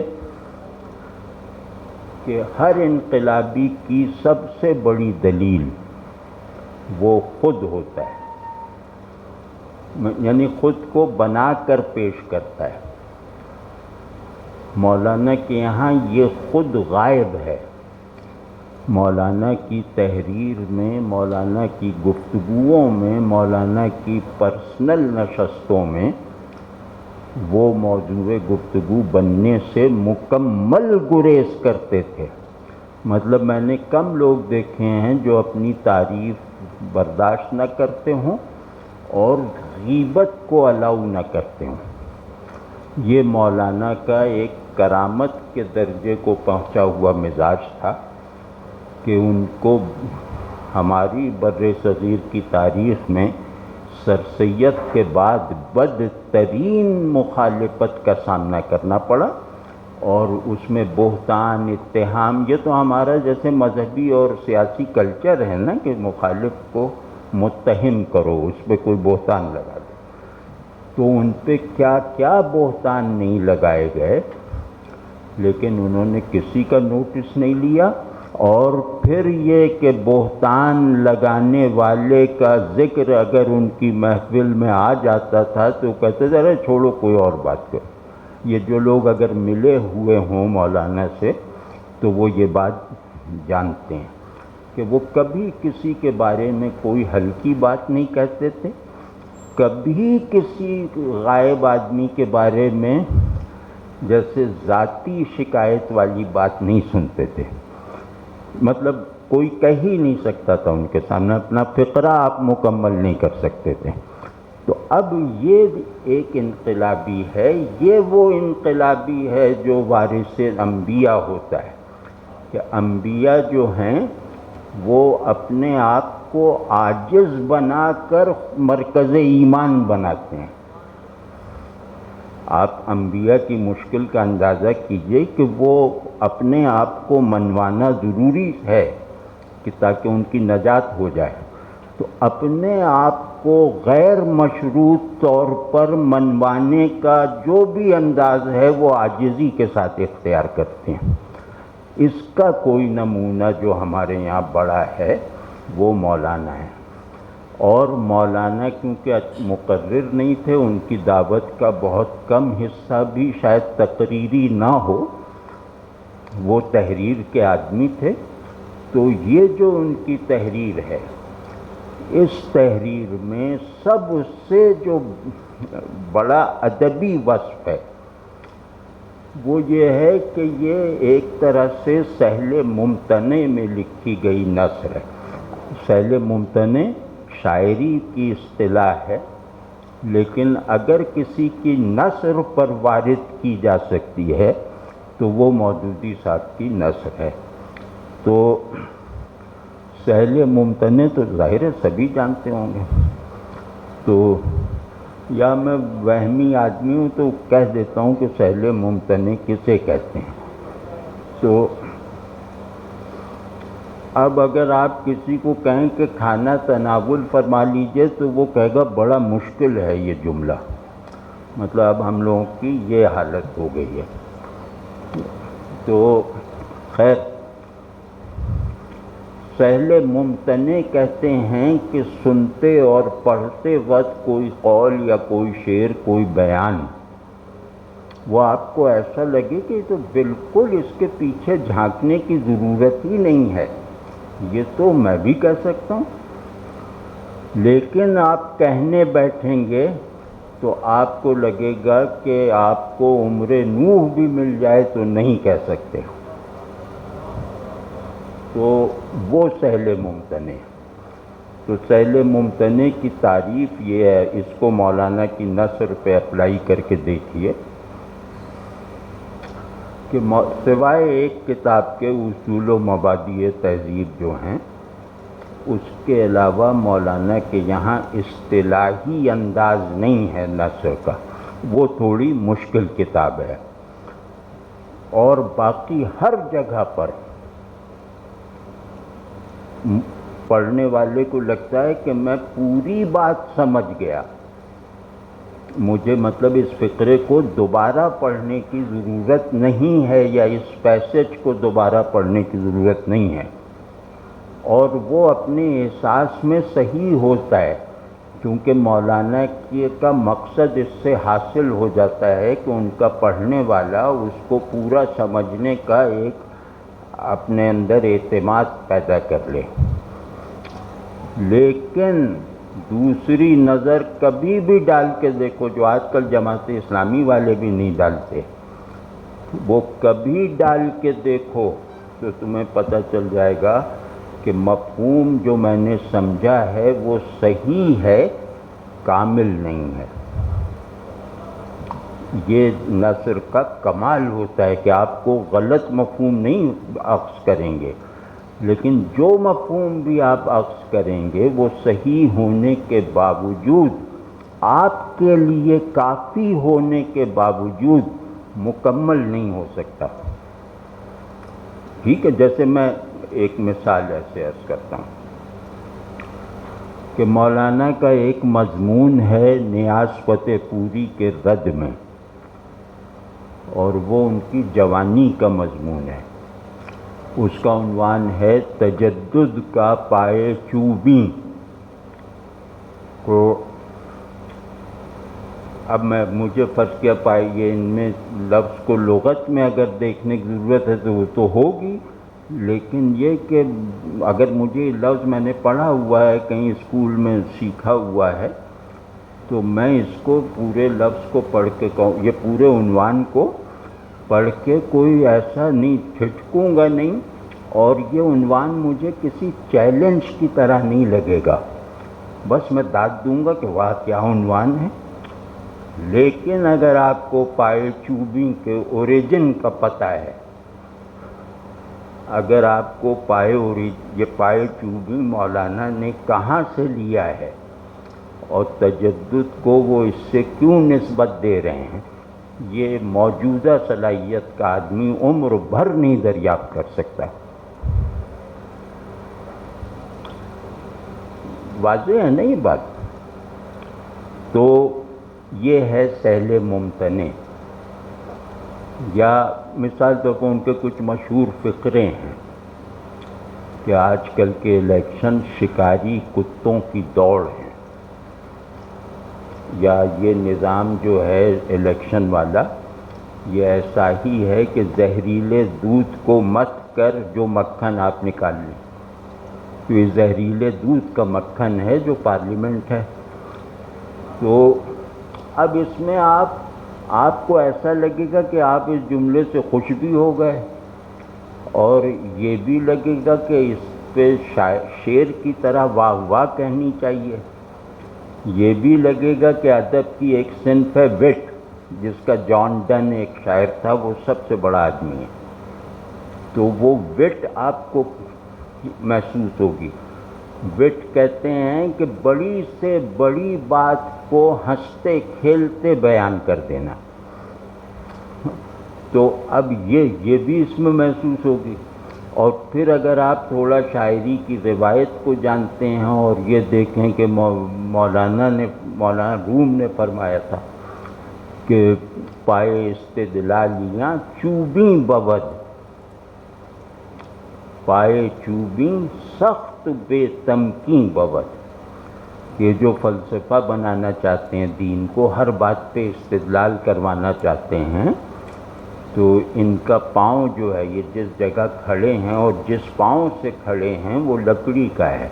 کہ ہر انقلابی کی سب سے بڑی دلیل وہ خود ہوتا ہے، یعنی خود کو بنا کر پیش کرتا ہے۔ مولانا کے یہاں یہ خود غائب ہے۔ مولانا کی تحریر میں، مولانا کی گفتگوؤں میں، مولانا کی پرسنل نشستوں میں وہ موضوع گفتگو بننے سے مکمل گریز کرتے تھے۔ مطلب میں نے کم لوگ دیکھے ہیں جو اپنی تعریف برداشت نہ کرتے ہوں اور غیبت کو الاؤ نہ کرتے ہوں۔ یہ مولانا کا ایک کرامت کے درجے کو پہنچا ہوا مزاج تھا کہ ان کو ہماری بر صغیر کی تاریخ میں سر سید کے بعد بدترین مخالفت کا سامنا کرنا پڑا، اور اس میں بہتان، اتہام، یہ تو ہمارا جیسے مذہبی اور سیاسی کلچر ہے نا کہ مخالف کو متہم کرو، اس پہ کوئی بہتان لگا دو۔ تو ان پہ کیا کیا بہتان نہیں لگائے گئے، لیکن انہوں نے کسی کا نوٹس نہیں لیا۔ اور پھر یہ کہ بہتان لگانے والے کا ذکر اگر ان کی محفل میں آ جاتا تھا تو کہتے تھے ارے چھوڑو کوئی اور بات کرو۔ یہ جو لوگ اگر ملے ہوئے ہوں مولانا سے تو وہ یہ بات جانتے ہیں کہ وہ کبھی کسی کے بارے میں کوئی ہلکی بات نہیں کہتے تھے، کبھی کسی غائب آدمی کے بارے میں جیسے ذاتی شکایت والی بات نہیں سنتے تھے۔ مطلب کوئی کہہ ہی نہیں سکتا تھا ان کے سامنے، اپنا فقرہ آپ مکمل نہیں کر سکتے تھے۔ تو اب یہ ایک انقلابی ہے، یہ وہ انقلابی ہے جو وارث انبیاء ہوتا ہے، کہ انبیاء جو ہیں وہ اپنے آپ کو عاجز بنا کر مرکز ایمان بناتے ہیں۔ آپ انبیاء کی مشکل کا اندازہ کیجئے کہ وہ اپنے آپ کو منوانا ضروری ہے کہ تاکہ ان کی نجات ہو جائے، تو اپنے آپ کو غیر مشروط طور پر منوانے کا جو بھی انداز ہے وہ عاجزی کے ساتھ اختیار کرتے ہیں۔ اس کا کوئی نمونہ جو ہمارے یہاں بڑا ہے وہ مولانا ہے، اور مولانا کیونکہ مقرر نہیں تھے، ان کی دعوت کا بہت کم حصہ بھی شاید تقریری نہ ہو، وہ تحریر کے آدمی تھے، تو یہ جو ان کی تحریر ہے، اس تحریر میں سب سے جو بڑا ادبی وصف ہے وہ یہ ہے کہ یہ ایک طرح سے سہل ممتنع میں لکھی گئی نثر ہے۔ سہل ممتنع شاعری کی اصطلاح ہے، لیکن اگر کسی کی نثر پر وارد کی جا سکتی ہے تو وہ مودودی صاحب کی نثر ہے۔ تو سہل ممتنع تو ظاہر ہے سبھی جانتے ہوں گے، تو یا میں وہمی آدمی ہوں تو کہہ دیتا ہوں کہ سہل ممتنع کسے کہتے ہیں۔ تو اب اگر آپ کسی کو کہیں کہ کھانا تناول فرما لیجئے تو وہ کہے گا بڑا مشکل ہے یہ جملہ، مطلب اب ہم لوگوں کی یہ حالت ہو گئی ہے۔ تو خیر، سہل ممتنع کہتے ہیں کہ سنتے اور پڑھتے وقت کوئی قول یا کوئی شعر، کوئی بیان، وہ آپ کو ایسا لگے کہ تو بالکل اس کے پیچھے جھانکنے کی ضرورت ہی نہیں ہے، یہ تو میں بھی کہہ سکتا ہوں، لیکن آپ کہنے بیٹھیں گے تو آپ کو لگے گا کہ آپ کو عمر نوح بھی مل جائے تو نہیں کہہ سکتے، تو وہ سہل ممتنع۔ تو سہل ممتنع کی تعریف یہ ہے، اس کو مولانا کی نثر پہ اپلائی کر کے دیکھیے کہ سوائے ایک کتاب کے اصول و مبادئ تہذیب جو ہیں، اس کے علاوہ مولانا کے یہاں اصطلاحی انداز نہیں ہے نثر کا، وہ تھوڑی مشکل کتاب ہے، اور باقی ہر جگہ پر پڑھنے والے کو لگتا ہے کہ میں پوری بات سمجھ گیا، مجھے مطلب اس فقرے کو دوبارہ پڑھنے کی ضرورت نہیں ہے، یا اس پیسج کو دوبارہ پڑھنے کی ضرورت نہیں ہے، اور وہ اپنے احساس میں صحیح ہوتا ہے، کیونکہ مولانا کا مقصد اس سے حاصل ہو جاتا ہے کہ ان کا پڑھنے والا اس کو پورا سمجھنے کا ایک اپنے اندر اعتماد پیدا کر لے۔ لیکن دوسری نظر کبھی بھی ڈال کے دیکھو، جو آج کل جماعت اسلامی والے بھی نہیں ڈالتے، وہ کبھی ڈال کے دیکھو تو تمہیں پتہ چل جائے گا کہ مفہوم جو میں نے سمجھا ہے وہ صحیح ہے، کامل نہیں ہے۔ یہ نثر کا کمال ہوتا ہے کہ آپ کو غلط مفہوم نہیں اخذ کریں گے، لیکن جو مفہوم بھی آپ اخذ کریں گے وہ صحیح ہونے کے باوجود، آپ کے لیے کافی ہونے کے باوجود مکمل نہیں ہو سکتا۔ ٹھیک ہے، جیسے میں ایک مثال ایسے عرض کرتا ہوں کہ مولانا کا ایک مضمون ہے نیاز فتح پوری کے رد میں، اور وہ ان کی جوانی کا مضمون ہے، اس کا عنوان ہے تجدد کا پائے چوبیں۔ تو اب مجھے فرض کیا پائے یہ ان میں لفظ کو لغت میں اگر دیکھنے کی ضرورت ہے تو وہ تو ہوگی، لیکن یہ کہ اگر مجھے لفظ میں نے پڑھا ہوا ہے کہیں اسکول میں سیکھا ہوا ہے تو میں اس کو پورے لفظ کو پڑھ کے کہوں، یہ پورے عنوان کو پڑھ کے کوئی ایسا نہیں ٹھٹکوں گا نہیں، اور یہ عنوان مجھے کسی چیلنج کی طرح نہیں لگے گا، بس میں داد دوں گا کہ واہ کیا عنوان ہے۔ لیکن اگر آپ کو پائے چوبیں کے اوریجن کا پتہ ہے، اگر آپ کو یہ پائے چوبیں مولانا نے کہاں سے لیا ہے اور تجدد کو وہ اس سے کیوں نسبت دے رہے ہیں، یہ موجودہ صلاحیت کا آدمی عمر بھر نہیں دریافت کر سکتا۔ واضح ہے نا یہ بات؟ تو یہ ہے سہل ممتنع، یا مثال طور پر ان کے کچھ مشہور فقرے ہیں کہ آج کل کے الیکشن شکاری کتوں کی دوڑ ہے، یا یہ نظام جو ہے الیکشن والا یہ ایسا ہی ہے کہ زہریلے دودھ کو مت کر جو مکھن آپ نکال لیں، تو یہ زہریلے دودھ کا مکھن ہے جو پارلیمنٹ ہے۔ تو اب اس میں آپ کو ایسا لگے گا کہ آپ اس جملے سے خوش بھی ہو گئے، اور یہ بھی لگے گا کہ اس پہ شعر کی طرح واہ واہ کہنی چاہیے، یہ بھی لگے گا کہ ادب کی ایک صنف ہے وٹ، جس کا جان ڈن ایک شاعر تھا، وہ سب سے بڑا آدمی ہے، تو وہ وٹ آپ کو محسوس ہوگی۔ وٹ کہتے ہیں کہ بڑی سے بڑی بات کو ہنستے کھیلتے بیان کر دینا، تو اب یہ بھی اس میں محسوس ہوگی۔ اور پھر اگر آپ تھوڑا شاعری کی روایت کو جانتے ہیں اور یہ دیکھیں کہ مولانا روم نے فرمایا تھا کہ پائے استدلالیاں چوبیں بود، پائے چوبیں سخت بے تمکین بود، یہ جو فلسفہ بنانا چاہتے ہیں دین کو، ہر بات پہ استدلال کروانا چاہتے ہیں، تو ان کا پاؤں جو ہے یہ جس جگہ کھڑے ہیں اور جس پاؤں سے کھڑے ہیں وہ لکڑی کا ہے،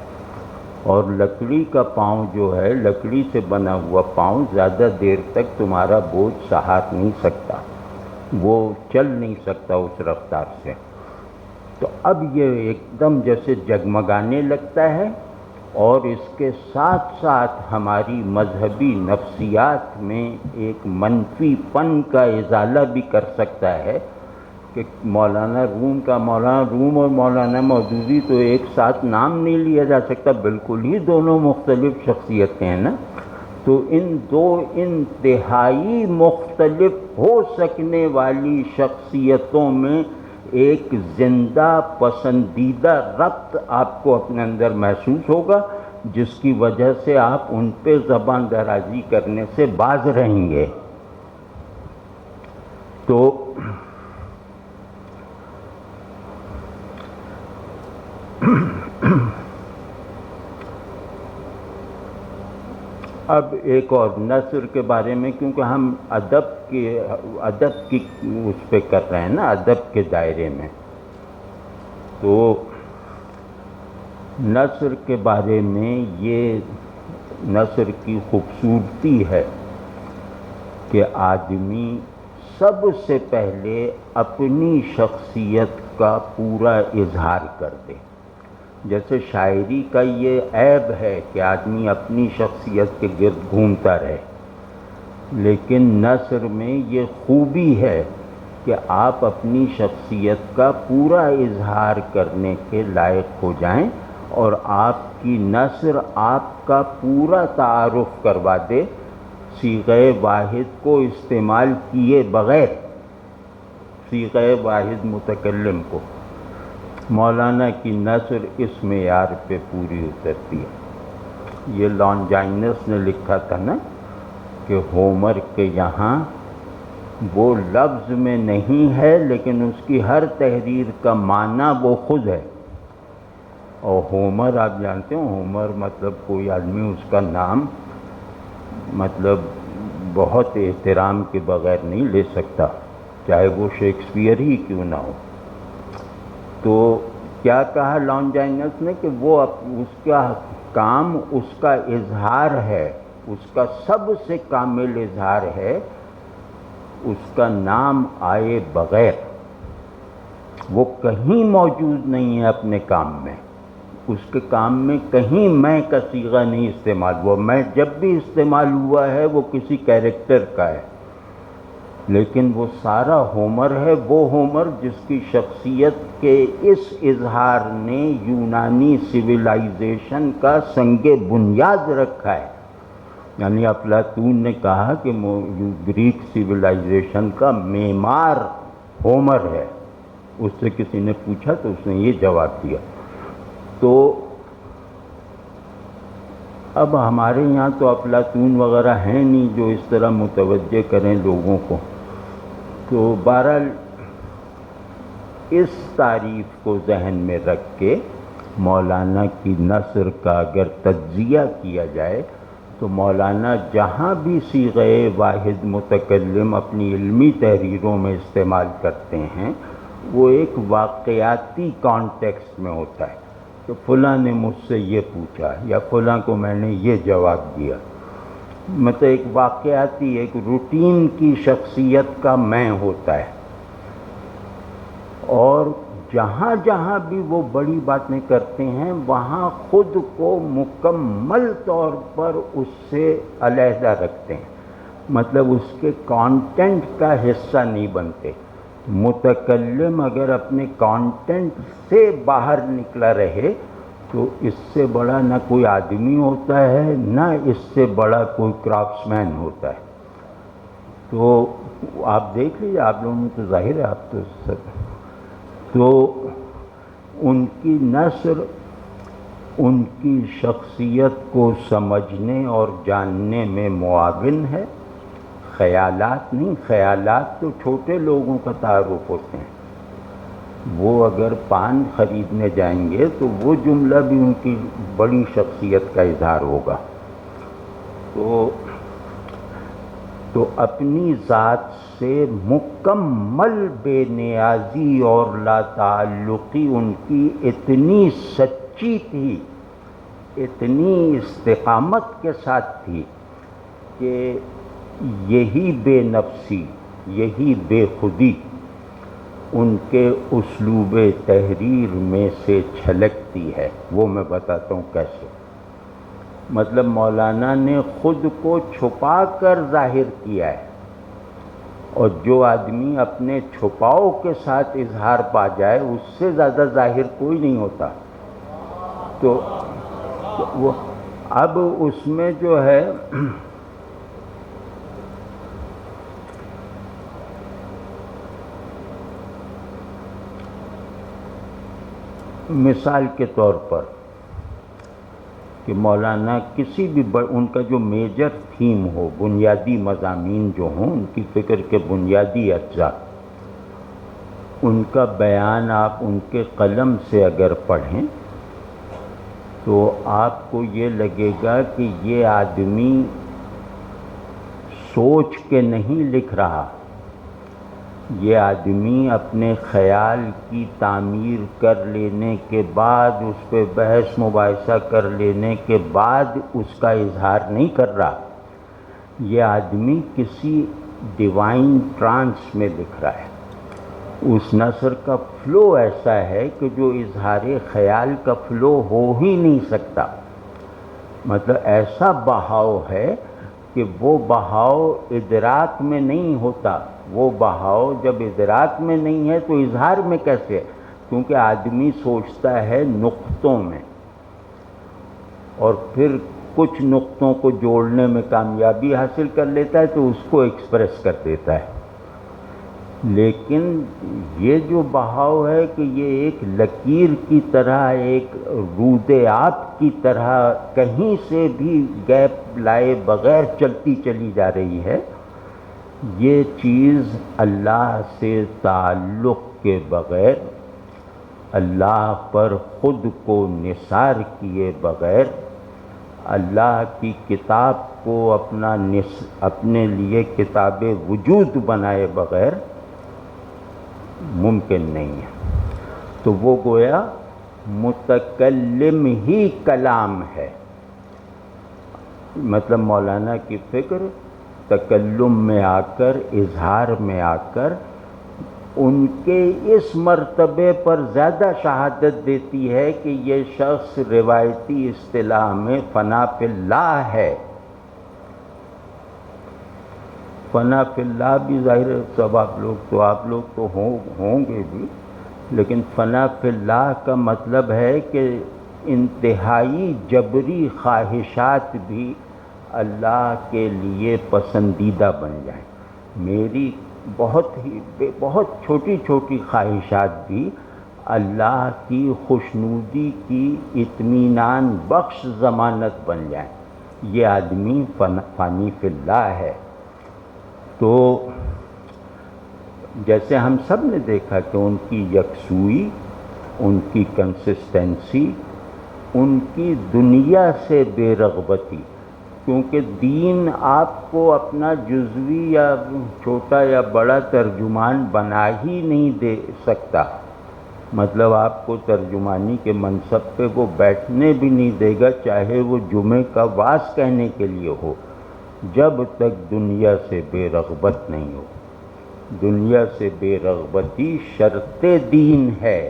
اور لکڑی کا پاؤں جو ہے، لکڑی سے بنا ہوا پاؤں زیادہ دیر تک تمہارا بوجھ سہار نہیں سکتا، وہ چل نہیں سکتا اس رفتار سے۔ تو اب یہ ایک دم جیسے جگمگانے لگتا ہے، اور اس کے ساتھ ساتھ ہماری مذہبی نفسیات میں ایک منفی پن کا ازالہ بھی کر سکتا ہے کہ مولانا روم اور مولانا مودودی تو ایک ساتھ نام نہیں لیا جا سکتا، بالکل ہی دونوں مختلف شخصیتیں ہیں نا، تو ان دو انتہائی مختلف ہو سکنے والی شخصیتوں میں ایک زندہ پسندیدہ ربط آپ کو اپنے اندر محسوس ہوگا، جس کی وجہ سے آپ ان پہ زبان درازی کرنے سے باز رہیں گے۔ تو اب ایک اور نثر کے بارے میں، کیونکہ ہم ادب کی اس پہ کر رہے ہیں نا، ادب کے دائرے میں، تو نثر کے بارے میں یہ نثر کی خوبصورتی ہے کہ آدمی سب سے پہلے اپنی شخصیت کا پورا اظہار کر دے۔ جیسے شاعری کا یہ عیب ہے کہ آدمی اپنی شخصیت کے گرد گھومتا رہے، لیکن نثر میں یہ خوبی ہے کہ آپ اپنی شخصیت کا پورا اظہار کرنے کے لائق ہو جائیں، اور آپ کی نثر آپ کا پورا تعارف کروا دے صیغہ واحد کو استعمال کیے بغیر، صیغہ واحد متکلم کو۔ مولانا کی نثر اس معیار پہ پوری اترتی ہے۔ یہ لانجائنس نے لکھا تھا نا کہ ہومر کے یہاں وہ لفظ میں نہیں ہے، لیکن اس کی ہر تحریر کا معنی وہ خود ہے۔ اور ہومر آپ جانتے ہیں، ہومر مطلب کوئی آدمی اس کا نام مطلب بہت احترام کے بغیر نہیں لے سکتا، چاہے وہ شیکسپیئر ہی کیوں نہ ہو۔ تو کیا کہا لانجائنس نے کہ وہ اس کا کام، اس کا اظہار ہے، اس کا سب سے کامل اظہار ہے اس کا نام آئے بغیر، وہ کہیں موجود نہیں ہے اپنے کام میں، اس کے کام میں کہیں میں کا صیغہ نہیں استعمال ہوا، میں جب بھی استعمال ہوا ہے وہ کسی کیریکٹر کا ہے، لیکن وہ سارا ہومر ہے، وہ ہومر جس کی شخصیت کے اس اظہار نے یونانی سویلائزیشن کا سنگ بنیاد رکھا ہے۔ یعنی افلاطون نے کہا کہ گریک سویلائزیشن کا معمار ہومر ہے، اس سے کسی نے پوچھا تو اس نے یہ جواب دیا۔ تو اب ہمارے یہاں تو افلاطون وغیرہ ہیں نہیں جو اس طرح متوجہ کریں لوگوں کو، تو بہرحال اس تعریف کو ذہن میں رکھ کے مولانا کی نثر کا اگر تجزیہ کیا جائے تو مولانا جہاں بھی صیغہ واحد متکلم اپنی علمی تحریروں میں استعمال کرتے ہیں وہ ایک واقعاتی کانٹیکسٹ میں ہوتا ہے کہ فلاں نے مجھ سے یہ پوچھا یا فلاں کو میں نے یہ جواب دیا، مطلب ایک واقعاتی ایک روٹین کی شخصیت کا میں ہوتا ہے، اور جہاں جہاں بھی وہ بڑی باتیں کرتے ہیں وہاں خود کو مکمل طور پر اس سے علیحدہ رکھتے ہیں، مطلب اس کے کانٹینٹ کا حصہ نہیں بنتے۔ متکلم اگر اپنے کانٹینٹ سے باہر نکلا رہے تو اس سے بڑا نہ کوئی آدمی ہوتا ہے نہ اس سے بڑا کوئی کرافٹس مین ہوتا ہے۔ تو آپ دیکھ لیجیے، آپ لوگوں میں تو ظاہر ہے آپ تو سب، تو ان کی نثر ان کی شخصیت کو سمجھنے اور جاننے میں معاون ہے، خیالات نہیں، خیالات تو چھوٹے لوگوں کا تعارف ہوتے ہیں، وہ اگر پان خریدنے جائیں گے تو وہ جملہ بھی ان کی بڑی شخصیت کا اظہار ہوگا۔ تو اپنی ذات سے مکمل بے نیازی اور لا تعلقی ان کی اتنی سچی تھی، اتنی استقامت کے ساتھ تھی کہ یہی بے نفسی، یہی بے خودی ان کے اسلوب تحریر میں سے چھلکتی ہے۔ وہ میں بتاتا ہوں کیسے۔ مطلب مولانا نے خود کو چھپا کر ظاہر کیا ہے، اور جو آدمی اپنے چھپاؤ کے ساتھ اظہار پا جائے اس سے زیادہ ظاہر کوئی نہیں ہوتا۔ تو وہ اب اس میں جو ہے مثال کے طور پر کہ مولانا کسی بھی ان کا جو میجر تھیم ہو، بنیادی مضامین جو ہوں ان کی فکر کے بنیادی اجزاء، ان کا بیان آپ ان کے قلم سے اگر پڑھیں تو آپ کو یہ لگے گا کہ یہ آدمی سوچ کے نہیں لکھ رہا، یہ آدمی اپنے خیال کی تعمیر کر لینے کے بعد، اس پہ بحث مباحثہ کر لینے کے بعد اس کا اظہار نہیں کر رہا، یہ آدمی کسی ڈیوائن ٹرانس میں لکھ رہا ہے۔ اس نثر کا فلو ایسا ہے کہ جو اظہار خیال کا فلو ہو ہی نہیں سکتا، مطلب ایسا بہاؤ ہے کہ وہ بہاؤ ادراک میں نہیں ہوتا، وہ بہاؤ جب ادراک میں نہیں ہے تو اظہار میں کیسے ہے؟ کیونکہ آدمی سوچتا ہے نقطوں میں، اور پھر کچھ نقطوں کو جوڑنے میں کامیابی حاصل کر لیتا ہے تو اس کو ایکسپریس کر دیتا ہے۔ لیکن یہ جو بہاؤ ہے کہ یہ ایک لکیر کی طرح، ایک رود آب کی طرح کہیں سے بھی گیپ لائے بغیر چلتی چلی جا رہی ہے، یہ چیز اللہ سے تعلق کے بغیر، اللہ پر خود کو نثار کیے بغیر، اللہ کی کتاب کو اپنے لیے کتاب وجود بنائے بغیر ممکن نہیں ہے۔ تو وہ گویا متکلم ہی کلام ہے، مطلب مولانا کی فکر تکلم میں آ کر، اظہار میں آ کر ان کے اس مرتبے پر زیادہ شہادت دیتی ہے کہ یہ شخص روایتی اصطلاح میں فنا فی اللہ ہے۔ فنا فی اللہ بھی ظاہر ہے سب آپ لوگ تو ہوں گے بھی، لیکن فنا فی اللہ کا مطلب ہے کہ انتہائی جبری خواہشات بھی اللہ کے لیے پسندیدہ بن جائیں۔ میری بہت چھوٹی چھوٹی خواہشات بھی اللہ کی خوشنودی کی اطمینان بخش ضمانت بن جائیں۔ یہ آدمی فانی فی اللہ ہے۔ تو جیسے ہم سب نے دیکھا کہ ان کی یکسوئی، ان کی کنسسٹنسی، ان کی دنیا سے بے رغبتی، کیونکہ دین آپ کو اپنا جزوی یا چھوٹا یا بڑا ترجمان بنا ہی نہیں دے سکتا، مطلب آپ کو ترجمانی کے منصب پہ وہ بیٹھنے بھی نہیں دے گا، چاہے وہ جمعے کا وعظ کہنے کے لیے ہو، جب تک دنیا سے بے رغبت نہیں ہو۔ دنیا سے بے رغبتی شرط دین ہے،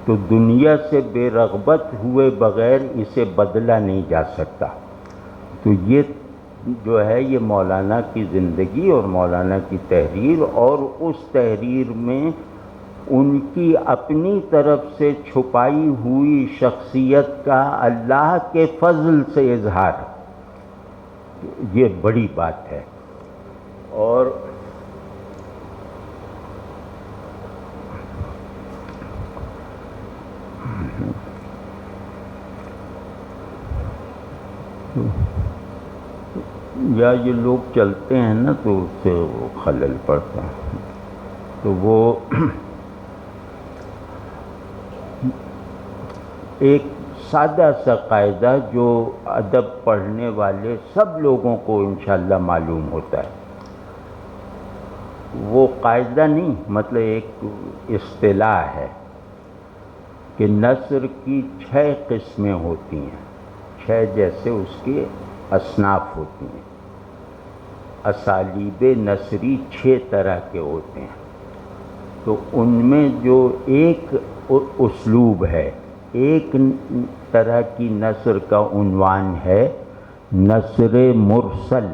تو دنیا سے بے رغبت ہوئے بغیر اسے بدلا نہیں جا سکتا۔ تو یہ جو ہے یہ مولانا کی زندگی اور مولانا کی تحریر، اور اس تحریر میں ان کی اپنی طرف سے چھپائی ہوئی شخصیت کا اللہ کے فضل سے اظہار، یہ بڑی بات ہے۔ اور یا یہ لوگ چلتے ہیں نا تو اس سے وہ خلل پڑتا ہے، تو وہ ایک سادہ سا قاعدہ جو ادب پڑھنے والے سب لوگوں کو انشاءاللہ معلوم ہوتا ہے، وہ قاعدہ نہیں، مطلب ایک اصطلاح ہے کہ نثر کی 6 قسمیں ہوتی ہیں، 6 جیسے اس کے اصناف ہوتی ہیں۔ اسالیب نثری 6 طرح کے ہوتے ہیں، تو ان میں جو ایک اسلوب ہے، ایک طرح کی نثر کا عنوان ہے نثر مرسل۔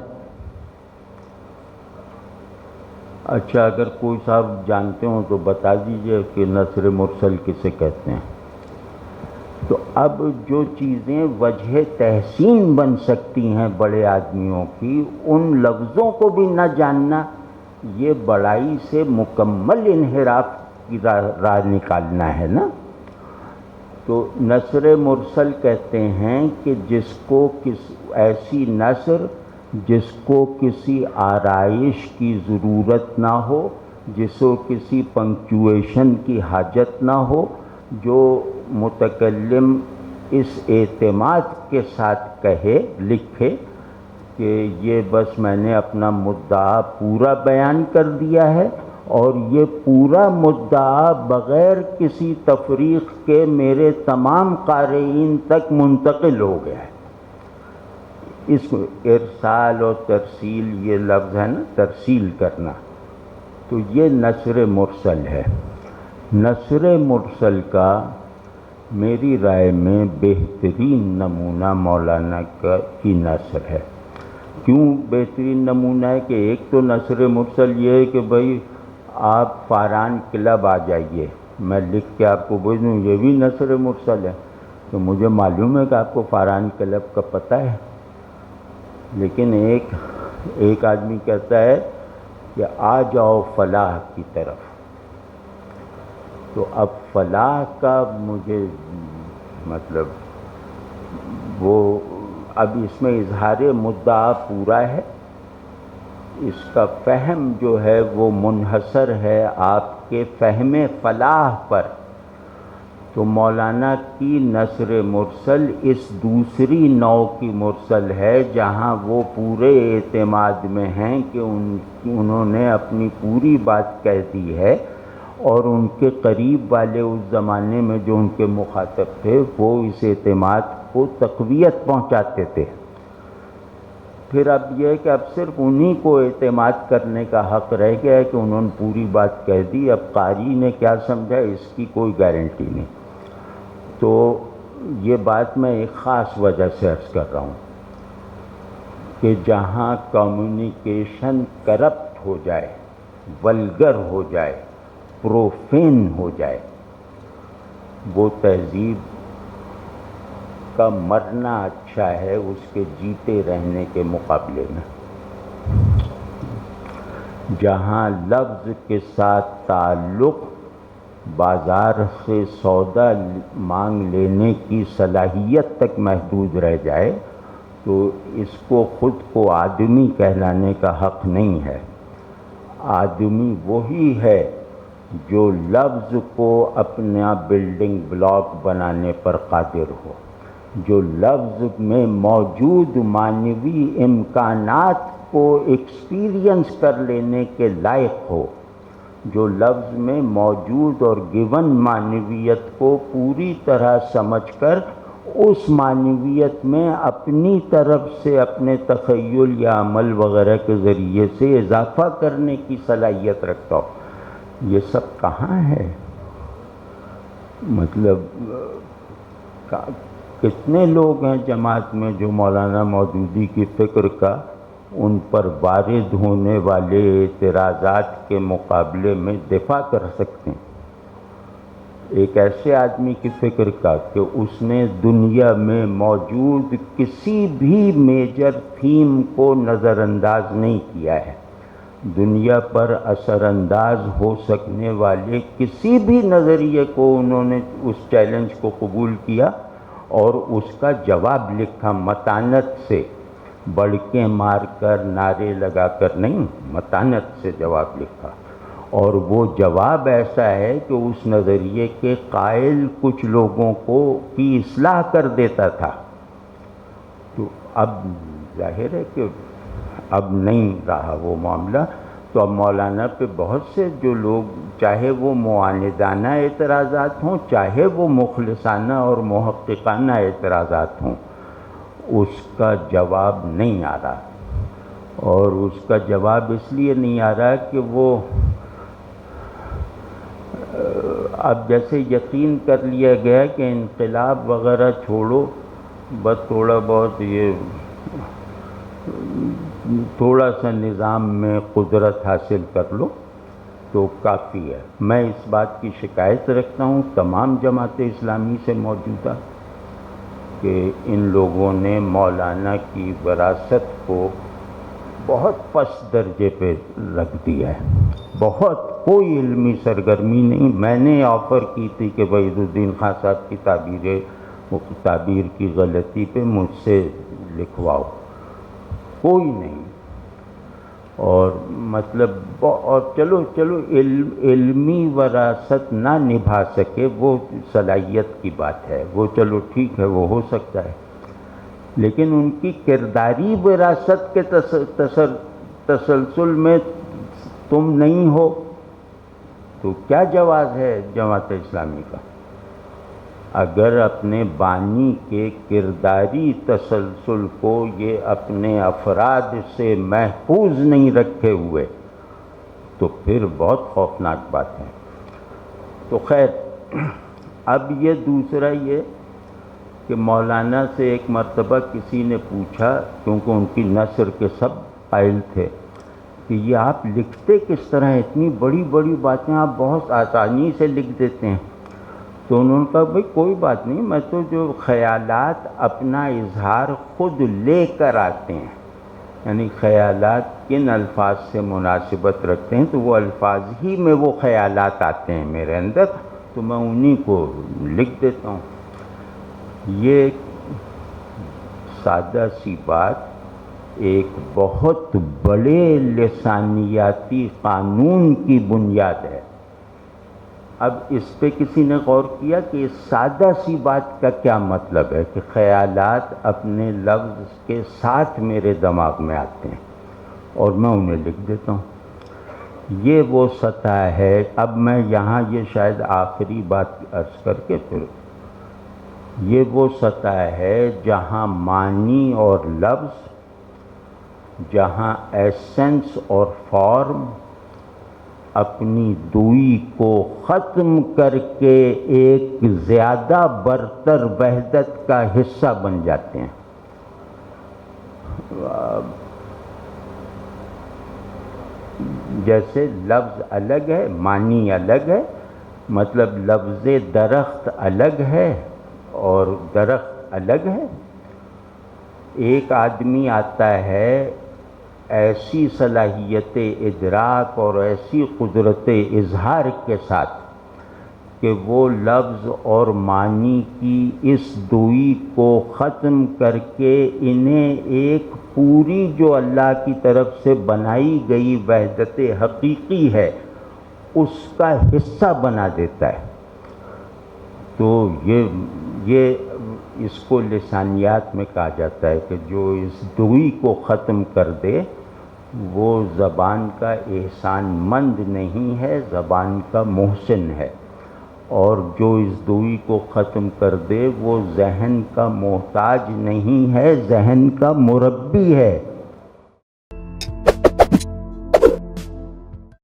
اچھا، اگر کوئی صاحب جانتے ہوں تو بتا دیجئے کہ نثر مرسل کسے کہتے ہیں۔ تو اب جو چیزیں وجہ تحسین بن سکتی ہیں بڑے آدمیوں کی، ان لفظوں کو بھی نہ جاننا، یہ بڑائی سے مکمل انحراف کی راہ نکالنا ہے نا۔ تو نثر مرسل کہتے ہیں کہ جس کو ایسی نثر جس کو کسی آرائش کی ضرورت نہ ہو، جس کو کسی پنکچویشن کی حاجت نہ ہو، جو متکلم اس اعتماد کے ساتھ کہے، لکھے کہ یہ بس میں نے اپنا مدعا پورا بیان کر دیا ہے، اور یہ پورا مدعا بغیر کسی تفریق کے میرے تمام قارئین تک منتقل ہو گیا ہے۔ اس کو ارسال اور ترسیل، یہ لفظ ہے نا، ترسیل کرنا، تو یہ نثر مرسل ہے۔ نثر مرسل کا میری رائے میں بہترین نمونہ مولانا کی نثر ہے۔ کیوں بہترین نمونہ ہے؟ کہ ایک تو نثر مرسل یہ ہے کہ بھائی آپ فاران کلب آ جائیے، میں لکھ کے آپ کو بھیج دوں، یہ بھی نثر مرسل ہے۔ تو مجھے معلوم ہے کہ آپ کو فاران کلب کا پتہ ہے، لیکن ایک آدمی کہتا ہے کہ آ جاؤ فلاح کی طرف، تو اب فلاح کا مجھے مطلب وہ اب اس میں اظہار مدعا پورا ہے، اس کا فہم جو ہے وہ منحصر ہے آپ کے فہم فلاح پر۔ تو مولانا کی نثر مرسل اس دوسری نوع کی مرسل ہے جہاں وہ پورے اعتماد میں ہیں کہ انہوں نے اپنی پوری بات کہہ دی ہے، اور ان کے قریب والے اس زمانے میں جو ان کے مخاطب تھے وہ اس اعتماد کو تقویت پہنچاتے تھے۔ پھر اب یہ ہے کہ اب صرف انہی کو اعتماد کرنے کا حق رہ گیا ہے کہ انہوں نے پوری بات کہہ دی، اب قاری نے کیا سمجھا اس کی کوئی گارنٹی نہیں۔ تو یہ بات میں ایک خاص وجہ سے عرض کر رہا ہوں کہ جہاں کمیونیکیشن کرپٹ ہو جائے، ولگر ہو جائے، پروفین ہو جائے، وہ تہذیب کا مرنا اچھا ہے اس کے جیتے رہنے کے مقابلے میں۔ جہاں لفظ کے ساتھ تعلق بازار سے سودا مانگ لینے کی صلاحیت تک محدود رہ جائے تو اس کو خود کو آدمی کہلانے کا حق نہیں ہے۔ آدمی وہی ہے جو لفظ کو اپنا بلڈنگ بلاک بنانے پر قادر ہو، جو لفظ میں موجود معنوی امکانات کو ایکسپیرینس کر لینے کے لائق ہو، جو لفظ میں موجود اور گیون معنویت کو پوری طرح سمجھ کر اس معنویت میں اپنی طرف سے اپنے تخیل یا عمل وغیرہ کے ذریعے سے اضافہ کرنے کی صلاحیت رکھتا ہو۔ یہ سب کہاں ہے؟ مطلب کتنے لوگ ہیں جماعت میں جو مولانا مودودی کی فکر کا ان پر وارد ہونے والے اعتراضات کے مقابلے میں دفاع کر سکتے ہیں؟ ایک ایسے آدمی کی فکر کا کہ اس نے دنیا میں موجود کسی بھی میجر تھیم کو نظر انداز نہیں کیا ہے، دنیا پر اثر انداز ہو سکنے والے کسی بھی نظریے کو انہوں نے اس چیلنج کو قبول کیا اور اس کا جواب لکھا، متانت سے، بڑکیں مار کر نعرے لگا کر نہیں، متانت سے جواب لکھا، اور وہ جواب ایسا ہے کہ اس نظریے کے قائل کچھ لوگوں کو کی اصلاح کر دیتا تھا۔ تو اب ظاہر ہے کہ اب نہیں رہا وہ معاملہ، تو اب مولانا پہ بہت سے جو لوگ، چاہے وہ معاندانہ اعتراضات ہوں چاہے وہ مخلصانہ اور محققانہ اعتراضات ہوں، اس کا جواب نہیں آ رہا، اور اس کا جواب اس لیے نہیں آ رہا کہ وہ اب جیسے یقین کر لیا گیا کہ انقلاب وغیرہ چھوڑو، بس تھوڑا بہت یہ تھوڑا سا نظام میں قدرت حاصل کر لو تو کافی ہے۔ میں اس بات کی شکایت رکھتا ہوں تمام جماعت اسلامی سے موجودہ کہ ان لوگوں نے مولانا کی وراثت کو بہت پست درجے پہ رکھ دیا ہے، بہت کوئی علمی سرگرمی نہیں۔ میں نے آفر کی تھی کہ وحید الدین خان صاحب کی تعبیر کی غلطی پہ مجھ سے لکھواؤ، کوئی نہیں، اور مطلب اور چلو علمی وراثت نہ نبھا سکے وہ صلاحیت کی بات ہے، وہ چلو ٹھیک ہے، وہ ہو سکتا ہے، لیکن ان کی کرداری وراثت کے تسلسل میں تم نہیں ہو تو کیا جواز ہے جماعت اسلامی کا؟ اگر اپنے بانی کے کرداری تسلسل کو یہ اپنے افراد سے محفوظ نہیں رکھے ہوئے تو پھر بہت خوفناک بات ہے۔ تو خیر، اب یہ دوسرا یہ کہ مولانا سے ایک مرتبہ کسی نے پوچھا، کیونکہ ان کی نثر کے سب قائل تھے، کہ یہ آپ لکھتے کس طرح، اتنی بڑی بڑی باتیں آپ بہت آسانی سے لکھ دیتے ہیں؟ تو انہوں نے کہا بھئی کوئی بات نہیں، میں تو جو خیالات اپنا اظہار خود لے کر آتے ہیں، یعنی خیالات کن الفاظ سے مناسبت رکھتے ہیں تو وہ الفاظ ہی میں وہ خیالات آتے ہیں میرے اندر، تو میں انہی کو لکھ دیتا ہوں۔ یہ سادہ سی بات ایک بہت بڑے لسانیاتی قانون کی بنیاد ہے۔ اب اس پہ کسی نے غور کیا کہ اس سادہ سی بات کا کیا مطلب ہے کہ خیالات اپنے لفظ کے ساتھ میرے دماغ میں آتے ہیں اور میں انہیں لکھ دیتا ہوں۔ یہ وہ سطح ہے۔ اب میں یہاں یہ شاید آخری بات عرض کر کے پھر، یہ وہ سطح ہے جہاں معنی اور لفظ، جہاں ایسنس اور فارم اپنی دوئی کو ختم کر کے ایک زیادہ برتر وحدت کا حصہ بن جاتے ہیں۔ جیسے لفظ الگ ہے، معنی الگ ہے، مطلب لفظ درخت الگ ہے اور درخت الگ ہے۔ ایک آدمی آتا ہے ایسی صلاحیت ادراک اور ایسی قدرت اظہار کے ساتھ کہ وہ لفظ اور معنی کی اس دوئی کو ختم کر کے انہیں ایک پوری جو اللہ کی طرف سے بنائی گئی وحدت حقیقی ہے اس کا حصہ بنا دیتا ہے۔ تو یہ اس کو لسانیات میں کہا جاتا ہے کہ جو اس دوئی کو ختم کر دے وہ زبان کا احسان مند نہیں ہے، زبان کا محسن ہے، اور جو اس دوئی کو ختم کر دے وہ ذہن کا محتاج نہیں ہے، ذہن کا مربی ہے۔